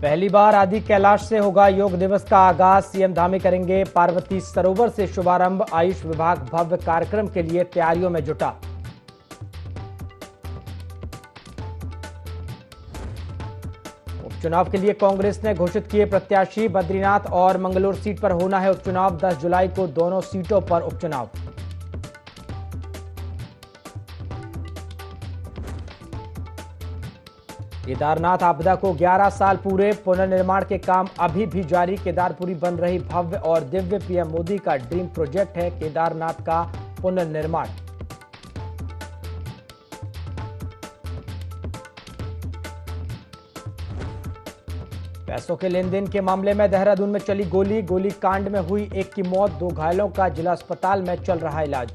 पहली बार आदि कैलाश से होगा योग दिवस का आगाज। सीएम धामी करेंगे पार्वती सरोवर से शुभारंभ। आयुष विभाग भव्य कार्यक्रम के लिए तैयारियों में जुटा। उपचुनाव के लिए कांग्रेस ने घोषित किए प्रत्याशी। बद्रीनाथ और मंगलूर सीट पर होना है उपचुनाव। 10 जुलाई को दोनों सीटों पर उपचुनाव। केदारनाथ आपदा को 11 साल पूरे। पुनर्निर्माण के काम अभी भी जारी। केदारपुरी बन रही भव्य और दिव्य। पीएम मोदी का ड्रीम प्रोजेक्ट है केदारनाथ का पुनर्निर्माण। पैसों के लेन देन के मामले में देहरादून में चली गोली कांड में हुई एक की मौत। 2 घायलों का जिला अस्पताल में चल रहा इलाज।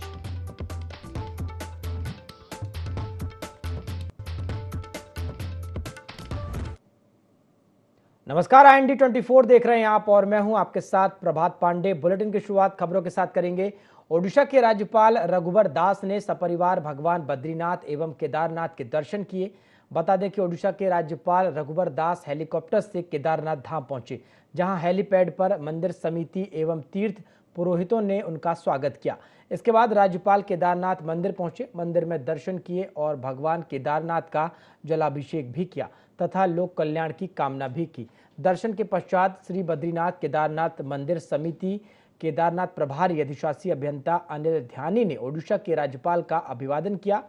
नमस्कार, IND 24 देख रहे हैं आप और मैं हूं आपके साथ प्रभात पांडे। बुलेटिन की शुरुआत खबरों के साथ करेंगे। ओडिशा के राज्यपाल रघुवर दास ने सपरिवार भगवान बद्रीनाथ एवं केदारनाथ के दर्शन किए। बता दें कि ओडिशा के राज्यपाल रघुवर दास हेलीकॉप्टर से केदारनाथ धाम पहुंचे, जहां हेलीपैड पर मंदिर समिति एवं तीर्थ पुरोहितों ने उनका स्वागत किया। इसके बाद राज्यपाल केदारनाथ मंदिर पहुंचे, मंदिर में दर्शन किए और भगवान केदारनाथ का जलाभिषेक भी किया तथा लोक कल्याण की कामना भी की। दर्शन के पश्चात श्री बद्रीनाथ केदारनाथ मंदिर समिति केदारनाथ प्रभारी अधिशासी अभियंता अनिल ध्यानी ने ओडिशा के राज्यपाल का अभिवादन किया।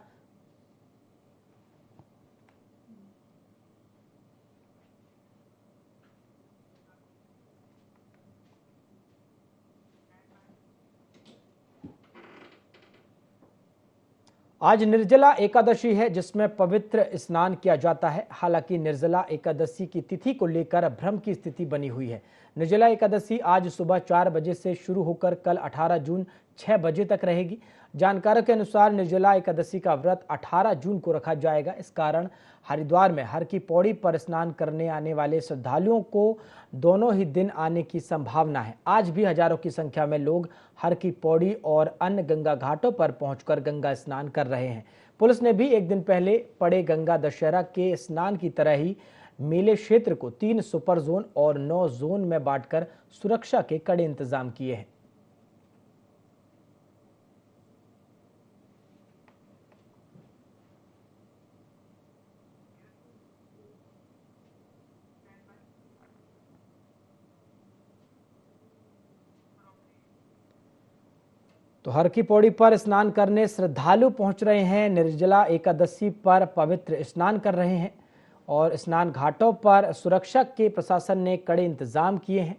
आज निर्जला एकादशी है, जिसमें पवित्र स्नान किया जाता है। हालांकि निर्जला एकादशी की तिथि को लेकर भ्रम की स्थिति बनी हुई है। निर्जला एकादशी आज सुबह 4 बजे से शुरू होकर कल 18 जून 6 बजे तक रहेगी। जानकारों के अनुसार निर्जला एकादशी का व्रत 18 जून को रखा जाएगा। इस कारण हरिद्वार में हर की पौड़ी पर स्नान करने आने वाले श्रद्धालुओं को दोनों ही दिन आने की संभावना है। आज भी हजारों की संख्या में लोग हर की पौड़ी और अन्य गंगा घाटों पर पहुंचकर गंगा स्नान कर रहे हैं। पुलिस ने भी एक दिन पहले पड़े गंगा दशहरा के स्नान की तरह ही मेले क्षेत्र को 3 सुपर जोन और 9 जोन में बांटकर सुरक्षा के कड़े इंतजाम किए हैं। तो हर की पौड़ी पर स्नान करने श्रद्धालु पहुंच रहे हैं। निर्जला एकादशी पर पवित्र स्नान कर रहे हैं और स्नान घाटों पर सुरक्षा के प्रशासन ने कड़े इंतजाम किए हैं।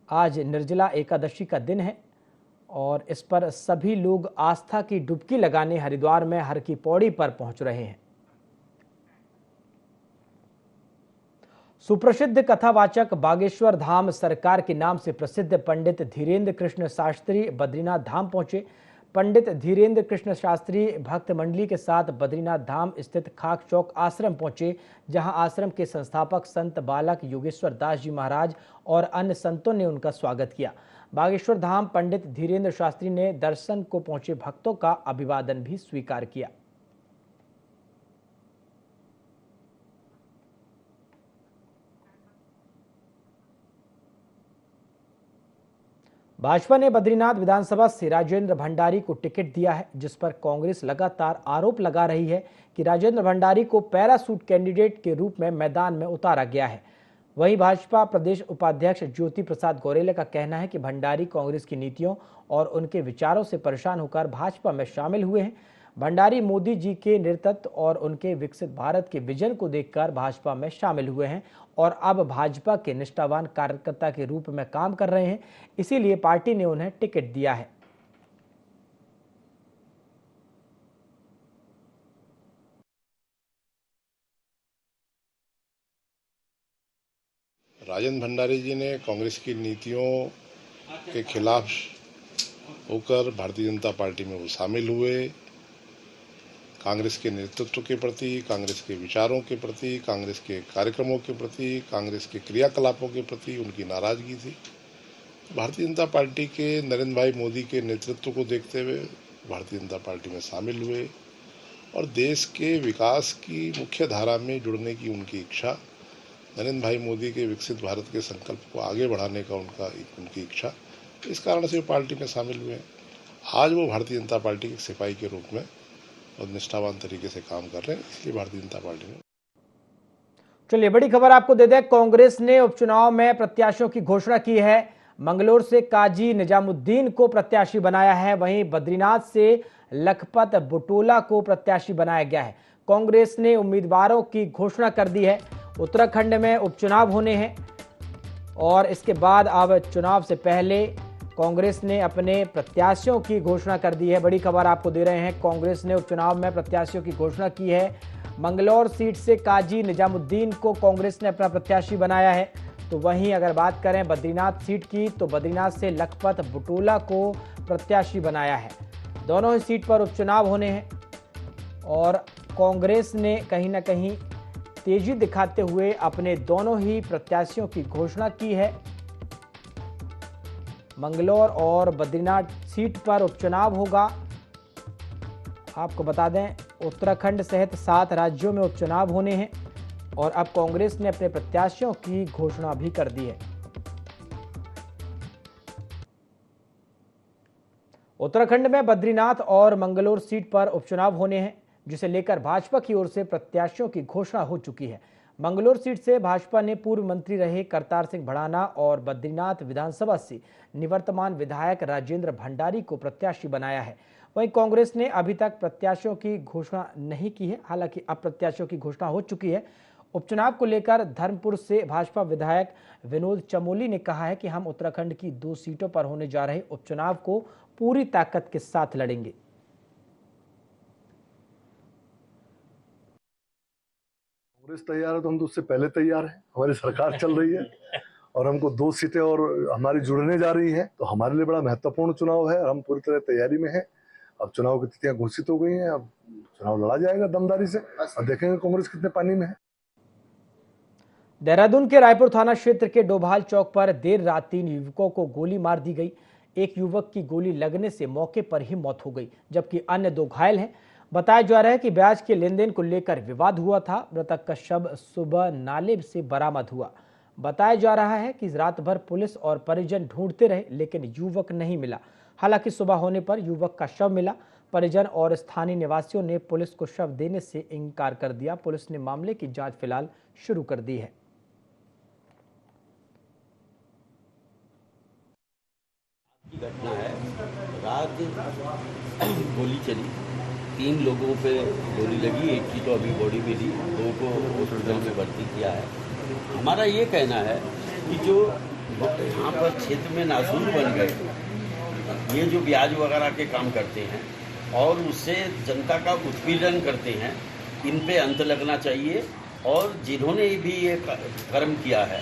आज निर्जला एकादशी का दिन है और इस पर सभी लोग आस्था की डुबकी लगाने हरिद्वार में हर की पौड़ी पर पहुंच रहे हैं। सुप्रसिद्ध कथावाचक बागेश्वर धाम सरकार के नाम से प्रसिद्ध पंडित धीरेन्द्र कृष्ण शास्त्री बद्रीनाथ धाम पहुंचे। पंडित धीरेन्द्र कृष्ण शास्त्री भक्त मंडली के साथ बद्रीनाथ धाम स्थित खाक चौक आश्रम पहुंचे, जहां आश्रम के संस्थापक संत बालक योगेश्वर दास जी महाराज और अन्य संतों ने उनका स्वागत किया। बागेश्वर धाम पंडित धीरेन्द्र शास्त्री ने दर्शन को पहुंचे भक्तों का अभिवादन भी स्वीकार किया। भाजपा ने बद्रीनाथ विधानसभा से राजेंद्र भंडारी को टिकट दिया है, जिस पर कांग्रेस लगातार आरोप लगा रही है कि राजेंद्र भंडारी को पैरासूट कैंडिडेट के रूप में मैदान में उतारा गया है। वहीं भाजपा प्रदेश उपाध्यक्ष ज्योति प्रसाद गौरेले का कहना है कि भंडारी कांग्रेस की नीतियों और उनके विचारों से परेशान होकर भाजपा में शामिल हुए हैं। भंडारी मोदी जी के नेतृत्व और उनके विकसित भारत के विजन को देखकर भाजपा में शामिल हुए हैं और अब भाजपा के निष्ठावान कार्यकर्ता के रूप में काम कर रहे हैं। इसीलिए पार्टी ने उन्हें टिकट दिया है। राजेंद्र भंडारी जी ने कांग्रेस की नीतियों के खिलाफ होकर भारतीय जनता पार्टी में वो शामिल हुए। कांग्रेस के नेतृत्व के प्रति, कांग्रेस के विचारों के प्रति, कांग्रेस के कार्यक्रमों के प्रति, कांग्रेस के क्रियाकलापों के प्रति उनकी नाराजगी थी। भारतीय जनता पार्टी के नरेंद्र भाई मोदी के नेतृत्व को देखते हुए भारतीय जनता पार्टी में शामिल हुए और देश के विकास की मुख्य धारा में जुड़ने की उनकी इच्छा नरेंद्र भाई मोदी के विकसित भारत के संकल्प को आगे बढ़ाने का उनकी इच्छा, इस कारण से वो पार्टी में शामिल हुए हैं। आज वो भारतीय जनता पार्टी के सिपाही के रूप में और निष्ठावान तरीके से काम कर रहे हैं, इसलिए भारतीय जनता पार्टी में। चलिए बड़ी खबर आपको दे दें, कांग्रेस ने उपचुनाव में प्रत्याशियों की घोषणा की है। मंगलौर से काजी निजामुद्दीन को प्रत्याशी बनाया है, वहीं बद्रीनाथ से लखपत बुटोला को प्रत्याशी बनाया गया है। कांग्रेस ने उम्मीदवारों की घोषणा कर दी है। उत्तराखंड में उपचुनाव होने हैं और इसके बाद अब चुनाव से पहले कांग्रेस ने अपने प्रत्याशियों की घोषणा कर दी है। बड़ी खबर आपको दे रहे हैं, कांग्रेस ने उपचुनाव में प्रत्याशियों की घोषणा की है। मंगलौर सीट से काजी निजामुद्दीन को कांग्रेस ने अपना प्रत्याशी बनाया है। तो वहीं अगर बात करें बद्रीनाथ सीट की, तो बद्रीनाथ से लखपत बुटोला को प्रत्याशी बनाया है। दोनों ही सीट पर उपचुनाव होने हैं और कांग्रेस ने कहीं ना कहीं तेजी दिखाते हुए अपने दोनों ही प्रत्याशियों की घोषणा की है। मंगलौर और बद्रीनाथ सीट पर उपचुनाव होगा। आपको बता दें, उत्तराखंड सहित 7 राज्यों में उपचुनाव होने हैं और अब कांग्रेस ने अपने प्रत्याशियों की घोषणा भी कर दी है। उत्तराखंड में बद्रीनाथ और मंगलौर सीट पर उपचुनाव होने हैं, जिसे लेकर भाजपा की ओर से प्रत्याशियों की घोषणा हो चुकी है। मंगलौर सीट से भाजपा ने पूर्व मंत्री रहे करतार सिंह भड़ाना और बद्रीनाथ विधानसभा से निवर्तमान विधायक राजेंद्र भंडारी को प्रत्याशी बनाया है। वहीं कांग्रेस ने अभी तक प्रत्याशियों की घोषणा नहीं की है, हालांकि अब प्रत्याशियों की घोषणा हो चुकी है। उपचुनाव को लेकर धर्मपुर से भाजपा विधायक विनोद चमोली ने कहा है कि हम उत्तराखंड की 2 सीटों पर होने जा रहे उपचुनाव को पूरी ताकत के साथ लड़ेंगे। कांग्रेस तैयार है तो हम तो उससे पहले तैयार हैं। हमारी सरकार चल रही है और हमको 2 सीटें और हमारी जुड़ने जा रही है, तो हमारे लिए बड़ा महत्वपूर्ण चुनाव है और हम पूरी तरह तैयारी में हैं। अब चुनाव की तिथियां घोषित हो गई हैं, अब चुनाव लड़ा जाएगा दमदारी से और देखेंगे कांग्रेस कितने पानी में है। देहरादून के रायपुर थाना क्षेत्र के डोभाल चौक पर देर रात 3 युवकों को गोली मार दी गई। एक युवक की गोली लगने से मौके पर ही मौत हो गई, जबकि अन्य 2 घायल हैं। बताया जा रहा है कि ब्याज के लेन देन को लेकर विवाद हुआ था। मृतक का शव सुबह नाले से बरामद हुआ। बताया जा रहा है कि रात भर पुलिस और परिजन ढूंढते रहे, लेकिन युवक नहीं मिला। हालांकि सुबह होने पर युवक का शव मिला। परिजन और स्थानीय निवासियों ने पुलिस को शव देने से इनकार कर दिया। पुलिस ने मामले की जांच फिलहाल शुरू कर दी है। घटना है, रात गोली चली, 3 लोगों पे गोली लगी, एक की तो अभी बॉडी में थी, 2 को हॉस्पिटल में भर्ती किया है। हमारा ये कहना है कि जो यहाँ पर क्षेत्र में नासूर बन गए, ये जो ब्याज वगैरह के काम करते हैं और उससे जनता का उत्पीड़न करते हैं, इन पे अंत लगना चाहिए और जिन्होंने भी ये कर्म किया है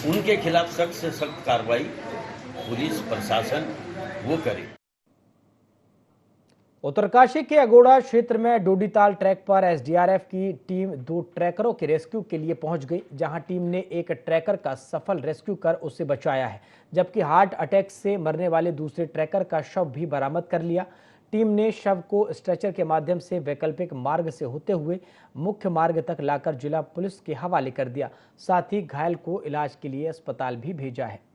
उनके खिलाफ सख्त से सख्त कार्रवाई पुलिस प्रशासन वो करे। उत्तरकाशी के अगोड़ा क्षेत्र में डोडीताल ट्रैक पर एसडीआरएफ की टीम 2 ट्रैकरों के रेस्क्यू के लिए पहुंच गई, जहां टीम ने एक ट्रैकर का सफल रेस्क्यू कर उसे बचाया है, जबकि हार्ट अटैक से मरने वाले दूसरे ट्रैकर का शव भी बरामद कर लिया। टीम ने शव को स्ट्रेचर के माध्यम से वैकल्पिक मार्ग से होते हुए मुख्य मार्ग तक लाकर जिला पुलिस के हवाले कर दिया। साथ ही घायल को इलाज के लिए अस्पताल भी भेजा है।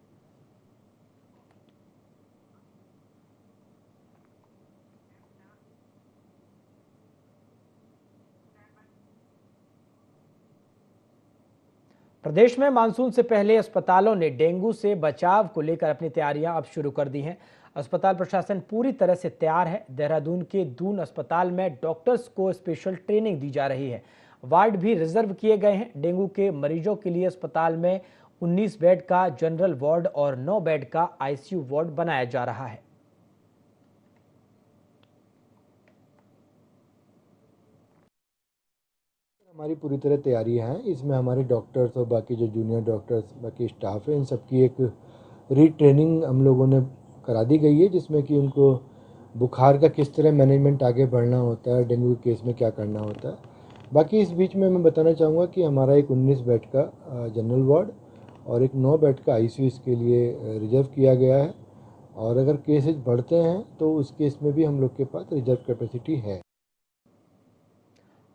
प्रदेश में मानसून से पहले अस्पतालों ने डेंगू से बचाव को लेकर अपनी तैयारियां अब शुरू कर दी हैं। अस्पताल प्रशासन पूरी तरह से तैयार है। देहरादून के दून अस्पताल में डॉक्टर्स को स्पेशल ट्रेनिंग दी जा रही है। वार्ड भी रिजर्व किए गए हैं। डेंगू के मरीजों के लिए अस्पताल में 19 बेड का जनरल वार्ड और 9 बेड का आईसीयू वार्ड बनाया जा रहा है। हमारी पूरी तरह तैयारियां हैं। इसमें हमारे डॉक्टर्स और बाकी जो जूनियर डॉक्टर्स बाकी स्टाफ है, इन सबकी एक रीट्रेनिंग हम लोगों ने करा दी गई है, जिसमें कि उनको बुखार का किस तरह मैनेजमेंट आगे बढ़ना होता है, डेंगू के केस में क्या करना होता है। बाकी इस बीच में मैं बताना चाहूँगा कि हमारा एक 19 बेड का जनरल वार्ड और एक 9 बेड का आईसीयू इसके लिए रिजर्व किया गया है और अगर केसेज बढ़ते हैं तो उस केस में भी हम लोग के पास रिजर्व कैपेसिटी है।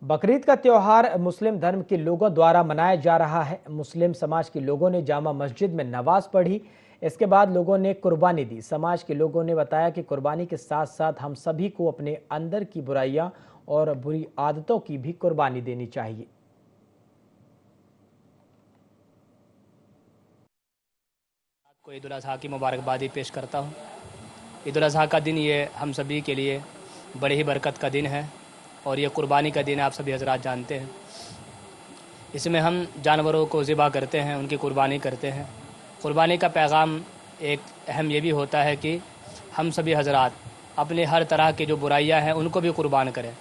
बकरीद का त्योहार मुस्लिम धर्म के लोगों द्वारा मनाया जा रहा है। मुस्लिम समाज के लोगों ने जामा मस्जिद में नमाज पढ़ी। इसके बाद लोगों ने कुर्बानी दी। समाज के लोगों ने बताया कि कुर्बानी के साथ साथ हम सभी को अपने अंदर की बुराइयां और बुरी आदतों की भी कुर्बानी देनी चाहिए। को ईद उल अज़हा की मुबारकबादी पेश करता हूँ। ईद उल अज़हा का दिन ये हम सभी के लिए बड़ी ही बरकत का दिन है और ये कुर्बानी का दिन है, आप सभी हजरात जानते हैं। इसमें हम जानवरों को ज़िबा करते हैं, उनकी कुर्बानी करते हैं। कुर्बानी का पैगाम एक अहम ये भी होता है कि हम सभी हजरात अपने हर तरह की जो बुराइयां हैं उनको भी कुर्बान करें।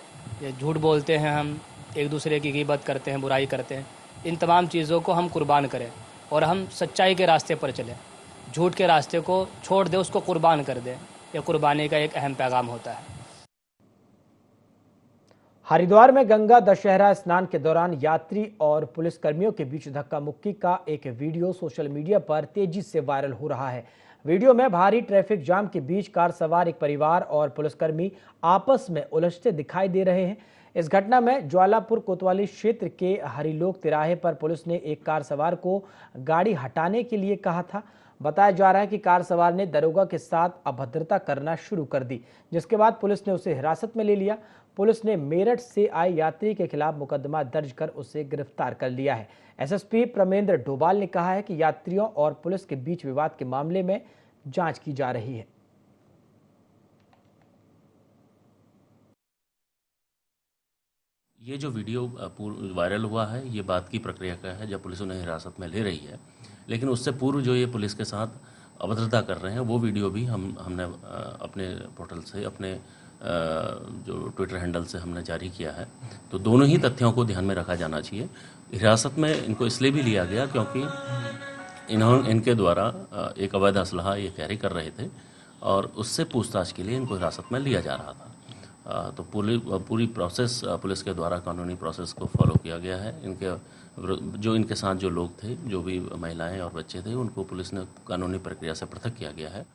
ये झूठ बोलते हैं, हम एक दूसरे की ग़ीबत करते हैं, बुराई करते हैं, इन तमाम चीज़ों को हम कुर्बान करें और हम सच्चाई के रास्ते पर चलें, झूठ के रास्ते को छोड़ दें, उसको कुर्बान कर दें। यह कुर्बानी का एक अहम पैगाम होता है। हरिद्वार में गंगा दशहरा स्नान के दौरान यात्री और पुलिसकर्मियों के बीच धक्का मुक्की का एक वीडियो सोशल मीडिया पर तेजी से वायरल हो रहा है। वीडियो में भारी ट्रैफिक जाम के बीच कार सवार एक परिवार और पुलिसकर्मी आपस में उलझते दिखाई दे रहे हैं। इस घटना में ज्वालापुर कोतवाली क्षेत्र के हरिलोक तिराहे पर पुलिस ने एक कार सवार को गाड़ी हटाने के लिए कहा था। बताया जा रहा है कि कार सवार ने दरोगा के साथ अभद्रता करना शुरू कर दी, जिसके बाद पुलिस ने उसे हिरासत में ले लिया। पुलिस ने मेरठ से आए यात्री के खिलाफ मुकदमा दर्ज कर उसे गिरफ्तार कर लिया है। एसएसपी प्रमेंद्र डोभाल ने कहा है कि यात्रियों और पुलिस के बीच विवाद के मामले में जांच की जा रही है। ये जो वीडियो वायरल हुआ है, ये बात की प्रक्रिया का है जब पुलिस उन्हें हिरासत में ले रही है। लेकिन उससे पूर्व जो ये पुलिस के साथ अभद्रता कर रहे हैं, वो वीडियो भी हमने अपने पोर्टल से, अपने जो ट्विटर हैंडल से हमने जारी किया है। तो दोनों ही तथ्यों को ध्यान में रखा जाना चाहिए। हिरासत में इनको इसलिए भी लिया गया क्योंकि इनके द्वारा एक अवैध असलहा ये कैरी कर रहे थे और उससे पूछताछ के लिए इनको हिरासत में लिया जा रहा था। तो पूरी प्रोसेस पुलिस के द्वारा कानूनी प्रोसेस को फॉलो किया गया है। इनके साथ जो लोग थे, जो भी महिलाएं और बच्चे थे, उनको पुलिस ने कानूनी प्रक्रिया से पृथक किया गया है।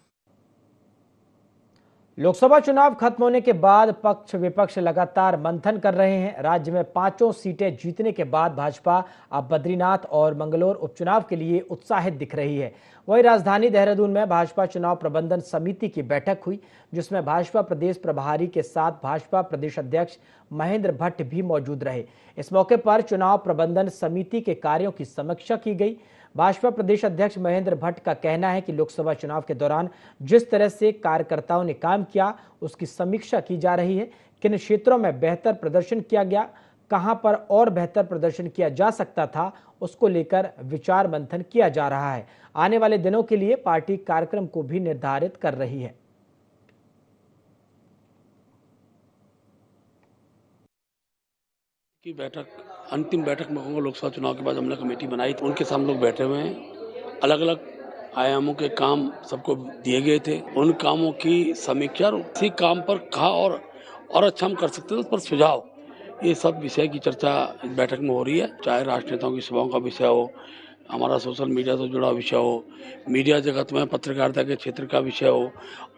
लोकसभा चुनाव खत्म होने के बाद पक्ष विपक्ष लगातार मंथन कर रहे हैं। राज्य में 5 सीटें जीतने के बाद भाजपा अब बद्रीनाथ और मंगलौर उपचुनाव के लिए उत्साहित दिख रही है। वहीं राजधानी देहरादून में भाजपा चुनाव प्रबंधन समिति की बैठक हुई, जिसमें भाजपा प्रदेश प्रभारी के साथ भाजपा प्रदेश अध्यक्ष महेंद्र भट्ट भी मौजूद रहे। इस मौके पर चुनाव प्रबंधन समिति के कार्यों की समीक्षा की गई। भाजपा प्रदेश अध्यक्ष महेंद्र भट्ट का कहना है कि लोकसभा चुनाव के दौरान जिस तरह से कार्यकर्ताओं ने काम किया, उसकी समीक्षा की जा रही है। किन क्षेत्रों में बेहतर प्रदर्शन किया गया, कहां पर और बेहतर प्रदर्शन किया जा सकता था, उसको लेकर विचार मंथन किया जा रहा है। आने वाले दिनों के लिए पार्टी कार्यक्रम को भी निर्धारित कर रही है। की बैठक, अंतिम बैठक में होगा। लोकसभा चुनाव के बाद हमने कमेटी बनाई, उनके साथ हम लोग बैठे हुए हैं। अलग अलग आयामों के काम सबको दिए गए थे, उन कामों की समीक्षा और उसी काम पर कहा और अच्छा हम कर सकते थे, उस पर सुझाव, ये सब विषय की चर्चा इस बैठक में हो रही है। चाहे राष्ट्र नेताओं की सभाओं का विषय हो, हमारा सोशल मीडिया से जुड़ा विषय हो, मीडिया जगत में पत्रकारिता के क्षेत्र का विषय हो,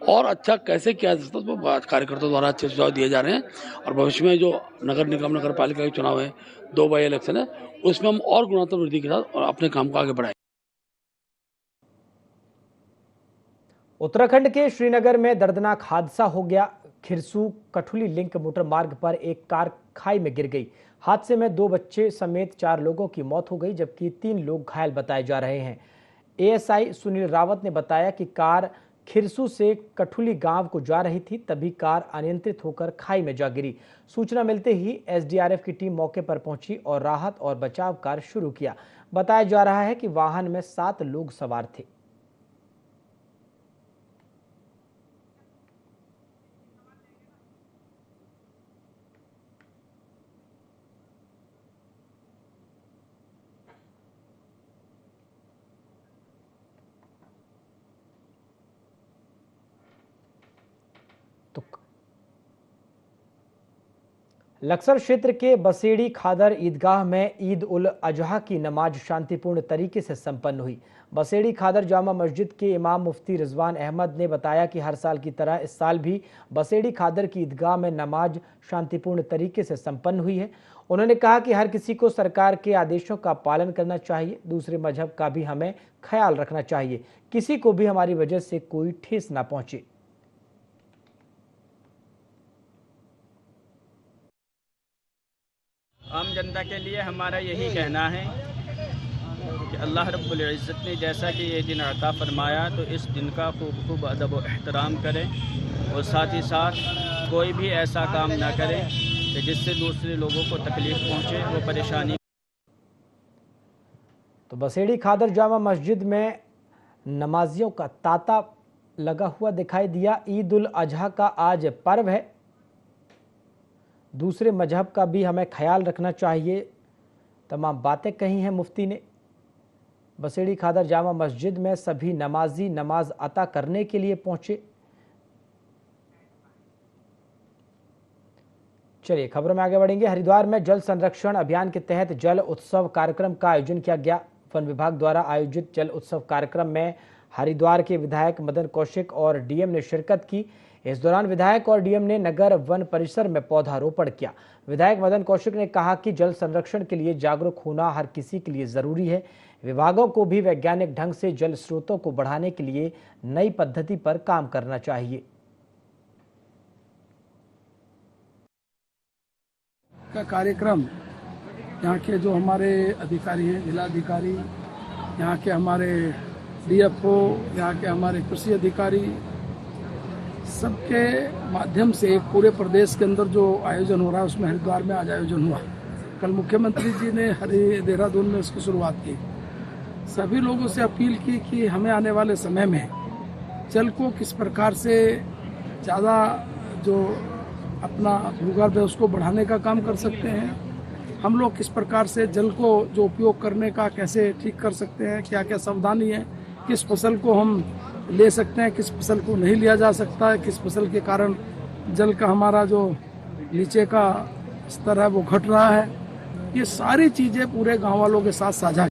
और अच्छा कैसे किया जा सकता है, उसमें कार्यकर्ताओं द्वारा अच्छे सुझाव दिए जा रहे हैं। और भविष्य में जो नगर निगम नगर पालिका के चुनाव है, 2 बाई इलेक्शन है, उसमें हम और गुणात्मक वृद्धि के साथ और अपने काम को आगे बढ़ाएं। उत्तराखंड के श्रीनगर में दर्दनाक हादसा हो गया। खिरसू कठुली लिंक मोटर मार्ग पर एक कार खाई में गिर गई। हादसे में 2 बच्चे समेत 4 लोगों की मौत हो गई, जबकि 3 लोग घायल बताए जा रहे हैं। एएसआई सुनील रावत ने बताया कि कार खिरसू से कठुली गांव को जा रही थी, तभी कार अनियंत्रित होकर खाई में जा गिरी। सूचना मिलते ही एसडीआरएफ की टीम मौके पर पहुंची और राहत और बचाव कार्य शुरू किया। बताया जा रहा है कि वाहन में 7 लोग सवार थे। लक्सर क्षेत्र के बसेड़ी खादर ईदगाह में ईद उल अजहा की नमाज शांतिपूर्ण तरीके से संपन्न हुई। बसेड़ी खादर जामा मस्जिद के इमाम मुफ्ती रिजवान अहमद ने बताया कि हर साल की तरह इस साल भी बसेड़ी खादर की ईदगाह में नमाज शांतिपूर्ण तरीके से संपन्न हुई है। उन्होंने कहा कि हर किसी को सरकार के आदेशों का पालन करना चाहिए, दूसरे मजहब का भी हमें ख्याल रखना चाहिए, किसी को भी हमारी वजह से कोई ठेस ना पहुंचे। आम जनता के लिए हमारा यही कहना है कि अल्लाह रब्बुल इज़्ज़त ने जैसा कि ये दिन अता फरमाया तो इस दिन का खूब अदब और एहतराम करें और साथ ही साथ कोई भी ऐसा काम ना करें कि जिससे दूसरे लोगों को तकलीफ़ पहुँचे, वो परेशानी। तो बसेड़ी खादर जामा मस्जिद में नमाजियों का तांता लगा हुआ दिखाई दिया। ईद उल अजहा का आज पर्व है, दूसरे मजहब का भी हमें ख्याल रखना चाहिए, तमाम बातें कही हैं मुफ्ती ने। बसेड़ी खादर जामा मस्जिद में सभी नमाजी नमाज अता करने के लिए पहुंचे। चलिए खबरों में आगे बढ़ेंगे। हरिद्वार में जल संरक्षण अभियान के तहत जल उत्सव कार्यक्रम का आयोजन किया गया। वन विभाग द्वारा आयोजित जल उत्सव कार्यक्रम में हरिद्वार के विधायक मदन कौशिक और डीएम ने शिरकत की। इस दौरान विधायक और डीएम ने नगर वन परिसर में पौधारोपण किया। विधायक मदन कौशिक ने कहा कि जल संरक्षण के लिए जागरूक होना हर किसी के लिए जरूरी है। विभागों को भी वैज्ञानिक ढंग से जल स्रोतों को बढ़ाने के लिए नई पद्धति पर काम करना चाहिए। का कार्यक्रम यहाँ के जो हमारे अधिकारी हैं, जिलाधिकारी, यहाँ के हमारे डीएफओ, यहाँ के हमारे कृषि अधिकारी, सबके माध्यम से पूरे प्रदेश के अंदर जो आयोजन हो रहा है उसमें हरिद्वार में आज आयोजन हुआ। कल मुख्यमंत्री जी ने देहरादून में इसकी शुरुआत की। सभी लोगों से अपील की कि हमें आने वाले समय में जल को किस प्रकार से ज़्यादा जो अपना भूगर्भ है उसको बढ़ाने का काम कर सकते हैं, हम लोग किस प्रकार से जल को जो उपयोग करने का कैसे ठीक कर सकते हैं, क्या क्या सावधानी है, किस फसल को हम ले सकते हैं, किस फसल को नहीं लिया जा सकता है, किस फसल के कारण जल का हमारा जो नीचे का स्तर है वो घट रहा है। ये सारी चीज़ें पूरे गांव वालों के साथ साझा।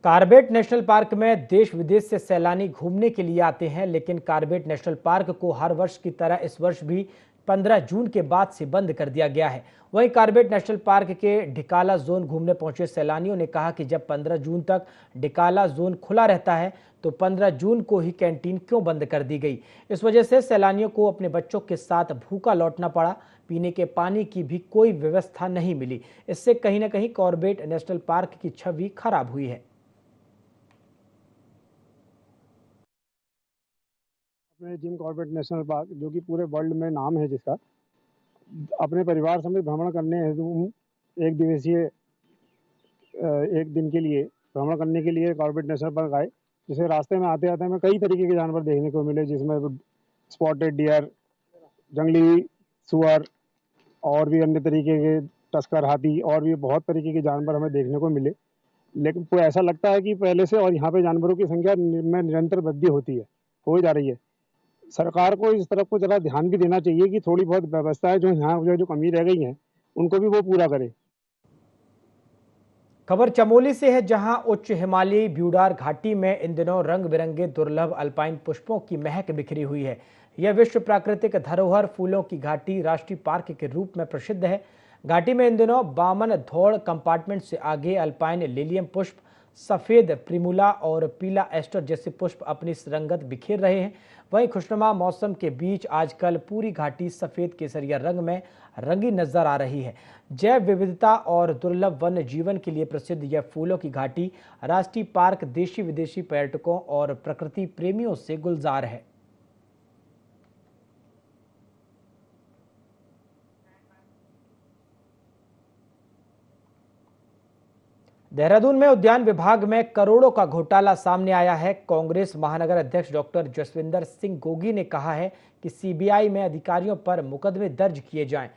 कार्बेट नेशनल पार्क में देश विदेश से सैलानी घूमने के लिए आते हैं, लेकिन कार्बेट नेशनल पार्क को हर वर्ष की तरह इस वर्ष भी 15 जून के बाद से बंद कर दिया गया है। वहीं कार्बेट नेशनल पार्क के ढिकाला जोन घूमने पहुंचे सैलानियों ने कहा कि जब 15 जून तक ढिकाला जोन खुला रहता है तो 15 जून को ही कैंटीन क्यों बंद कर दी गई। इस वजह से सैलानियों को अपने बच्चों के साथ भूखा लौटना पड़ा। पीने के पानी की भी कोई व्यवस्था नहीं मिली। इससे कहीं ना कहीं कार्बेट नेशनल पार्क की छवि खराब हुई है। जिम कॉर्बेट नेशनल पार्क जो कि पूरे वर्ल्ड में नाम है, जिसका अपने परिवार समेत भ्रमण करने हेतु एक दिन के लिए भ्रमण करने के लिए कॉर्बेट नेशनल पार्क आए। जिसे रास्ते में आते आते हमें कई तरीके के जानवर देखने को मिले, जिसमें स्पॉटेड डियर, जंगली सुअर और भी अन्य तरीके के टस्कर हाथी और भी बहुत तरीके के जानवर हमें देखने को मिले। लेकिन तो ऐसा लगता है कि पहले से और यहाँ पे जानवरों की संख्या में निरंतर वृद्धि हो जा रही है। सरकार को इस तरफ को जरा ध्यान भी देना चाहिए कि थोड़ी बहुत व्यवस्थाएं जो यहाँ जो कमी रह गई हैं उनको भी वो पूरा करे। खबर चमोली से है, जहां उच्च हिमालयी ब्यूडार घाटी में इन दिनों रंग बिरंगे दुर्लभ अल्पाइन पुष्पों की महक बिखरी हुई है। यह विश्व प्राकृतिक धरोहर फूलों की घाटी राष्ट्रीय पार्क के रूप में प्रसिद्ध है। घाटी में इन दिनों बामन धौड़ कंपार्टमेंट से आगे अल्पाइन लिलियम पुष्प, सफेद प्रिमुला और पीला एस्टर जैसे पुष्प अपनी रंगत बिखेर रहे हैं। वहीं खुशनुमा मौसम के बीच आजकल पूरी घाटी सफेद केसरिया रंग में रंगी नजर आ रही है। जैव विविधता और दुर्लभ वन्य जीवन के लिए प्रसिद्ध यह फूलों की घाटी राष्ट्रीय पार्क देशी विदेशी पर्यटकों और प्रकृति प्रेमियों से गुलजार है। देहरादून में उद्यान विभाग में करोड़ों का घोटाला सामने आया है। कांग्रेस महानगर अध्यक्ष डॉक्टर जसविंदर सिंह गोगी ने कहा है कि सीबीआई में अधिकारियों पर मुकदमे दर्ज किए जाएं।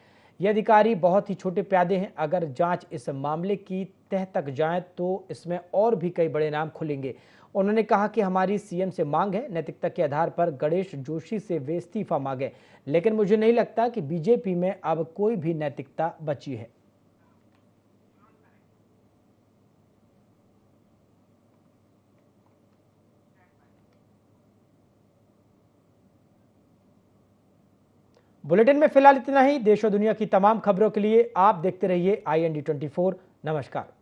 ये अधिकारी बहुत ही छोटे प्यादे हैं। अगर जांच इस मामले की तह तक जाए तो इसमें और भी कई बड़े नाम खुलेंगे। उन्होंने कहा कि हमारी सीएम से मांग है, नैतिकता के आधार पर गणेश जोशी से वे इस्तीफा मांगे, लेकिन मुझे नहीं लगता कि बीजेपी में अब कोई भी नैतिकता बची है। बुलेटिन में फिलहाल इतना ही। देश और दुनिया की तमाम खबरों के लिए आप देखते रहिए IND24। नमस्कार।